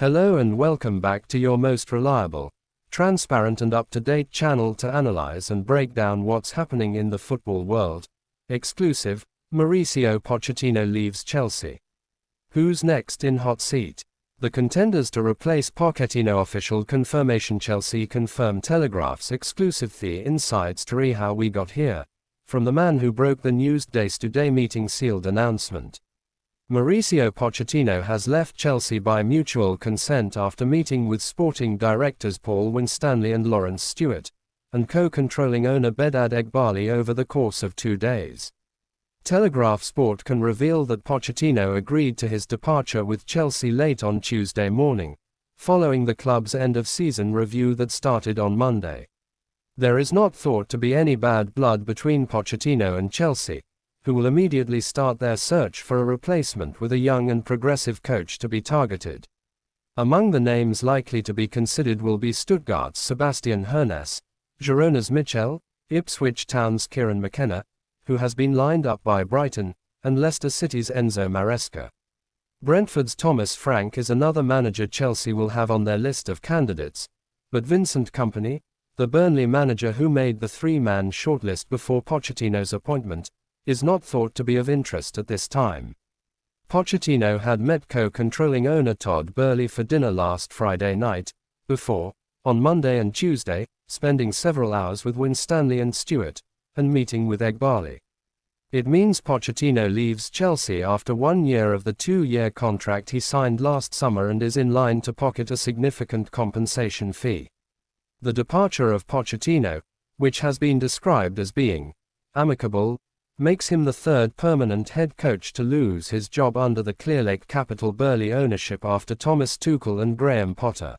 Hello and welcome back to your most reliable, transparent and up-to-date channel to analyze and break down what's happening in the football world. Exclusive, Mauricio Pochettino leaves Chelsea. Who's next in hot seat? The contenders to replace Pochettino official confirmation. Chelsea confirm Telegraph's exclusive. The inside story how we got here. From the man who broke the news. Days Today meeting sealed announcement. Mauricio Pochettino has left Chelsea by mutual consent after meeting with sporting directors Paul Winstanley and Lawrence Stewart, and co-controlling owner Bedad Eghbali over the course of 2 days. Telegraph Sport can reveal that Pochettino agreed to his departure with Chelsea late on Tuesday morning, following the club's end-of-season review that started on Monday. There is not thought to be any bad blood between Pochettino and Chelsea, who will immediately start their search for a replacement with a young and progressive coach to be targeted. Among the names likely to be considered will be Stuttgart's Sebastian Hoeneß, Girona's Michel, Ipswich Town's Kieran McKenna, who has been lined up by Brighton, and Leicester City's Enzo Maresca. Brentford's Thomas Frank is another manager Chelsea will have on their list of candidates, but Vincent Kompany, the Burnley manager who made the three-man shortlist before Pochettino's appointment, is not thought to be of interest at this time. Pochettino had met co-controlling owner Todd Boehly for dinner last Friday night, before, on Monday and Tuesday, spending several hours with Winstanley and Stewart, and meeting with Eghbali. It means Pochettino leaves Chelsea after 1 year of the 2-year contract he signed last summer and is in line to pocket a significant compensation fee. The departure of Pochettino, which has been described as being amicable, makes him the third permanent head coach to lose his job under the Clearlake Capital Burley ownership after Thomas Tuchel and Graham Potter.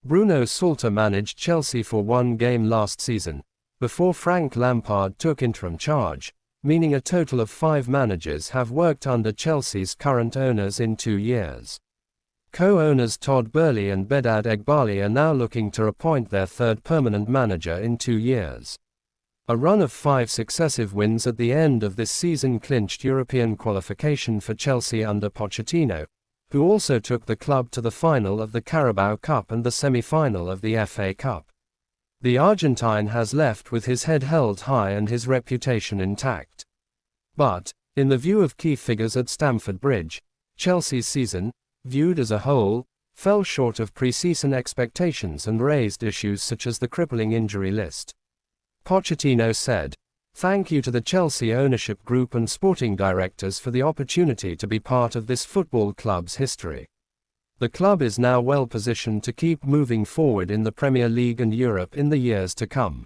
Bruno Salter managed Chelsea for 1 game last season, before Frank Lampard took interim charge, meaning a total of 5 managers have worked under Chelsea's current owners in 2 years. Co-owners Todd Boehly and Bedad Eghbali are now looking to appoint their third permanent manager in 2 years. A run of 5 successive wins at the end of this season clinched European qualification for Chelsea under Pochettino, who also took the club to the final of the Carabao Cup and the semi-final of the FA Cup. The Argentine has left with his head held high and his reputation intact. But, in the view of key figures at Stamford Bridge, Chelsea's season, viewed as a whole, fell short of pre-season expectations and raised issues such as the crippling injury list. Pochettino said, "Thank you to the Chelsea ownership group and sporting directors for the opportunity to be part of this football club's history. The club is now well positioned to keep moving forward in the Premier League and Europe in the years to come."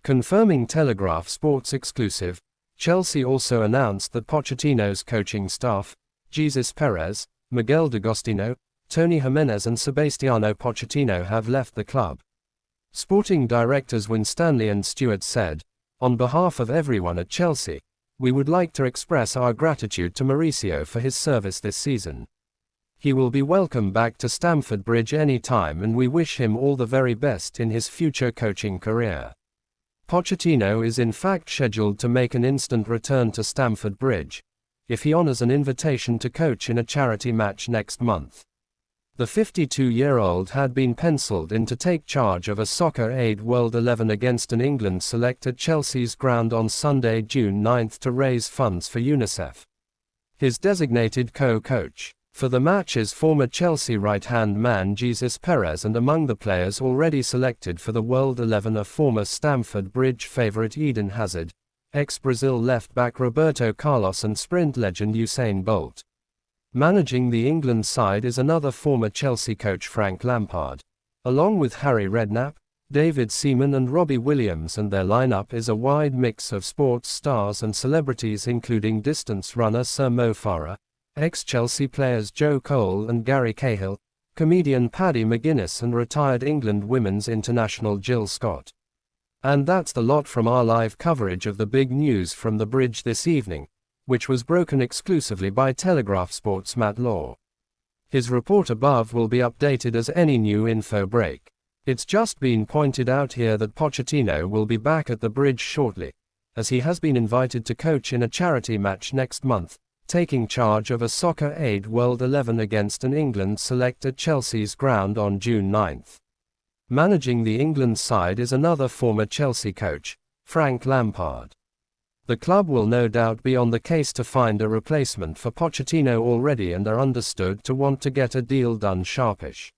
Confirming Telegraph Sports exclusive, Chelsea also announced that Pochettino's coaching staff, Jesus Perez, Miguel D'Agostino, Tony Jimenez and Sebastiano Pochettino have left the club. Sporting directors Winstanley and Stewart said, "On behalf of everyone at Chelsea, we would like to express our gratitude to Mauricio for his service this season. He will be welcome back to Stamford Bridge any time and we wish him all the very best in his future coaching career." Pochettino is in fact scheduled to make an instant return to Stamford Bridge, if he honors an invitation to coach in a charity match next month. The 52-year-old had been penciled in to take charge of a Soccer Aid World 11 against an England select at Chelsea's ground on Sunday, June 9 to raise funds for UNICEF. His designated co-coach for the match is former Chelsea right-hand man Jesus Perez, and among the players already selected for the World 11 are former Stamford Bridge favourite Eden Hazard, ex-Brazil left-back Roberto Carlos and sprint legend Usain Bolt. Managing the England side is another former Chelsea coach Frank Lampard, along with Harry Redknapp, David Seaman and Robbie Williams, and their lineup is a wide mix of sports stars and celebrities including distance runner Sir Mo Farah, ex-Chelsea players Joe Cole and Gary Cahill, comedian Paddy McGuinness and retired England women's international Jill Scott. And that's the lot from our live coverage of the big news from the bridge this evening, which was broken exclusively by Telegraph Sports' Matt Law. His report above will be updated as any new info break. It's just been pointed out here that Pochettino will be back at the bridge shortly, as he has been invited to coach in a charity match next month, taking charge of a Soccer Aid World 11 against an England select at Chelsea's ground on June 9. Managing the England side is another former Chelsea coach, Frank Lampard. The club will no doubt be on the case to find a replacement for Pochettino already and are understood to want to get a deal done sharpish.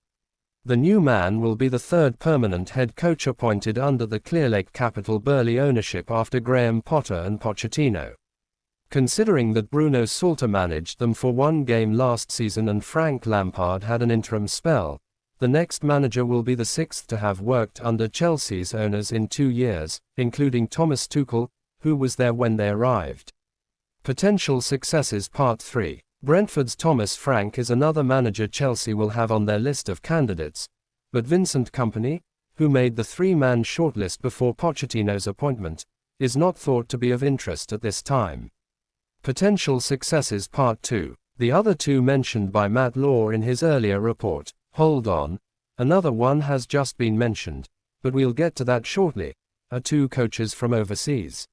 The new man will be the third permanent head coach appointed under the Clearlake Capital Burley ownership after Graham Potter and Pochettino. Considering that Bruno Salter managed them for one game last season and Frank Lampard had an interim spell, the next manager will be the sixth to have worked under Chelsea's owners in 2 years, including Thomas Tuchel, who was there when they arrived. Potential successes Part 3. Brentford's Thomas Frank is another manager Chelsea will have on their list of candidates, but Vincent Kompany, who made the three-man shortlist before Pochettino's appointment, is not thought to be of interest at this time. Potential successes Part 2. The other two mentioned by Matt Law in his earlier report. Hold on, another one has just been mentioned, but we'll get to that shortly, are two coaches from overseas.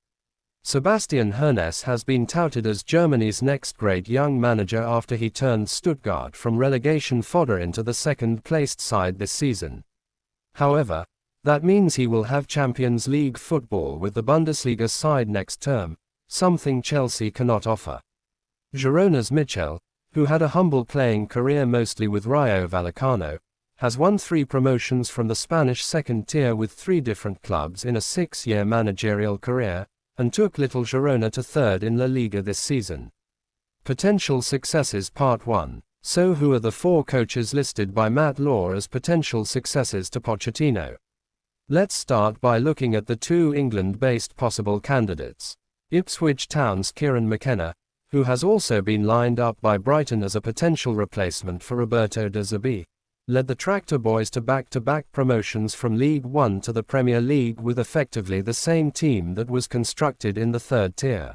Sebastian Hoeneß has been touted as Germany's next great young manager after he turned Stuttgart from relegation fodder into the second-placed side this season. However, that means he will have Champions League football with the Bundesliga side next term, something Chelsea cannot offer. Girona's Michel, who had a humble playing career mostly with Rayo Vallecano, has won 3 promotions from the Spanish second tier with 3 different clubs in a 6-year managerial career, and took Little Girona to third in La Liga this season. Potential successes Part 1. So who are the 4 coaches listed by Matt Law as potential successors to Pochettino? Let's start by looking at the 2 England-based possible candidates. Ipswich Town's Kieran McKenna, who has also been lined up by Brighton as a potential replacement for Roberto De Zerbi, led the Tractor Boys to back-to-back promotions from League One to the Premier League with effectively the same team that was constructed in the third tier.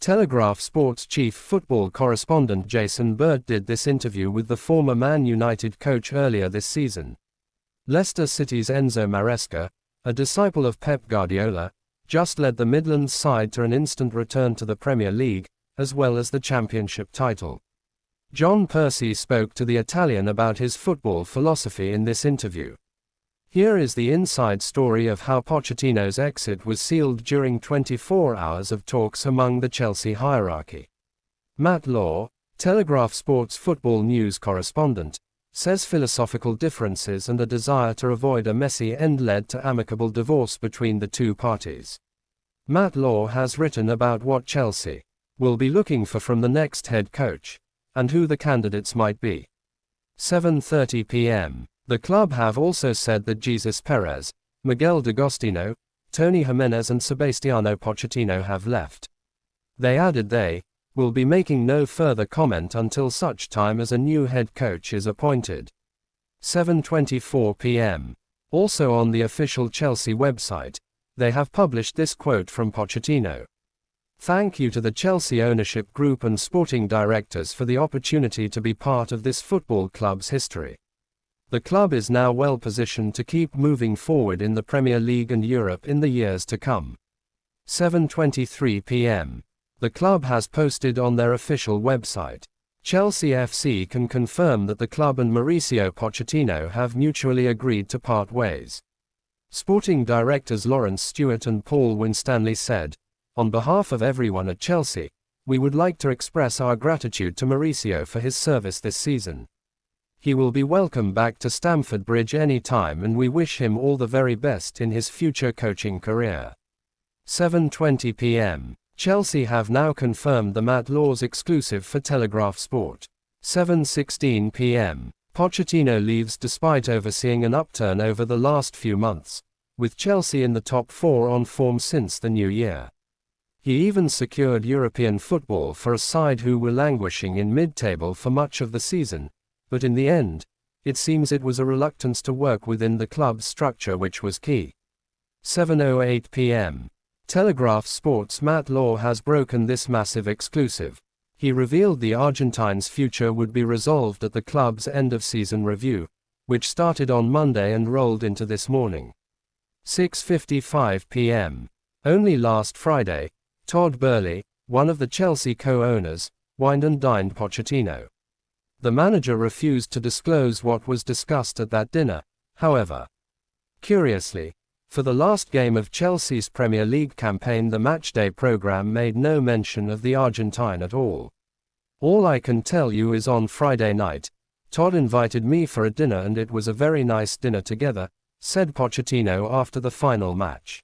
Telegraph Sports chief football correspondent Jason Bird did this interview with the former Man United coach earlier this season. Leicester City's Enzo Maresca, a disciple of Pep Guardiola, just led the Midlands side to an instant return to the Premier League, as well as the Championship title. John Percy spoke to the Italian about his football philosophy in this interview. Here is the inside story of how Pochettino's exit was sealed during 24 hours of talks among the Chelsea hierarchy. Matt Law, Telegraph Sports football news correspondent, says philosophical differences and a desire to avoid a messy end led to amicable divorce between the two parties. Matt Law has written about what Chelsea will be looking for from the next head coach, and who the candidates might be. 7:30 p.m. The club have also said that Jesus Perez, Miguel D'Agostino, Tony Jimenez and Sebastiano Pochettino have left. They added they will be making no further comment until such time as a new head coach is appointed. 7:24 p.m. Also on the official Chelsea website, they have published this quote from Pochettino. Thank you to the Chelsea ownership group and sporting directors for the opportunity to be part of this football club's history. The club is now well positioned to keep moving forward in the Premier League and Europe in the years to come. 7:23 p.m. The club has posted on their official website. Chelsea FC can confirm that the club and Mauricio Pochettino have mutually agreed to part ways. Sporting directors Lawrence Stewart and Paul Winstanley said, "On behalf of everyone at Chelsea, we would like to express our gratitude to Mauricio for his service this season. He will be welcome back to Stamford Bridge any time and we wish him all the very best in his future coaching career." 7:20 p.m. Chelsea have now confirmed the Matt Law's exclusive for Telegraph Sport. 7:16 p.m. Pochettino leaves despite overseeing an upturn over the last few months, with Chelsea in the top 4 on form since the new year. He even secured European football for a side who were languishing in mid-table for much of the season, but in the end, it seems it was a reluctance to work within the club's structure which was key. 7:08 p.m. Telegraph Sports' Matt Law has broken this massive exclusive. He revealed the Argentine's future would be resolved at the club's end-of-season review, which started on Monday and rolled into this morning. 6:55 p.m. Only last Friday, Todd Burley, one of the Chelsea co-owners, wined and dined Pochettino. The manager refused to disclose what was discussed at that dinner, however. Curiously, for the last game of Chelsea's Premier League campaign, the matchday program made no mention of the Argentine at all. "All I can tell you is on Friday night, Todd invited me for a dinner and it was a very nice dinner together," said Pochettino after the final match.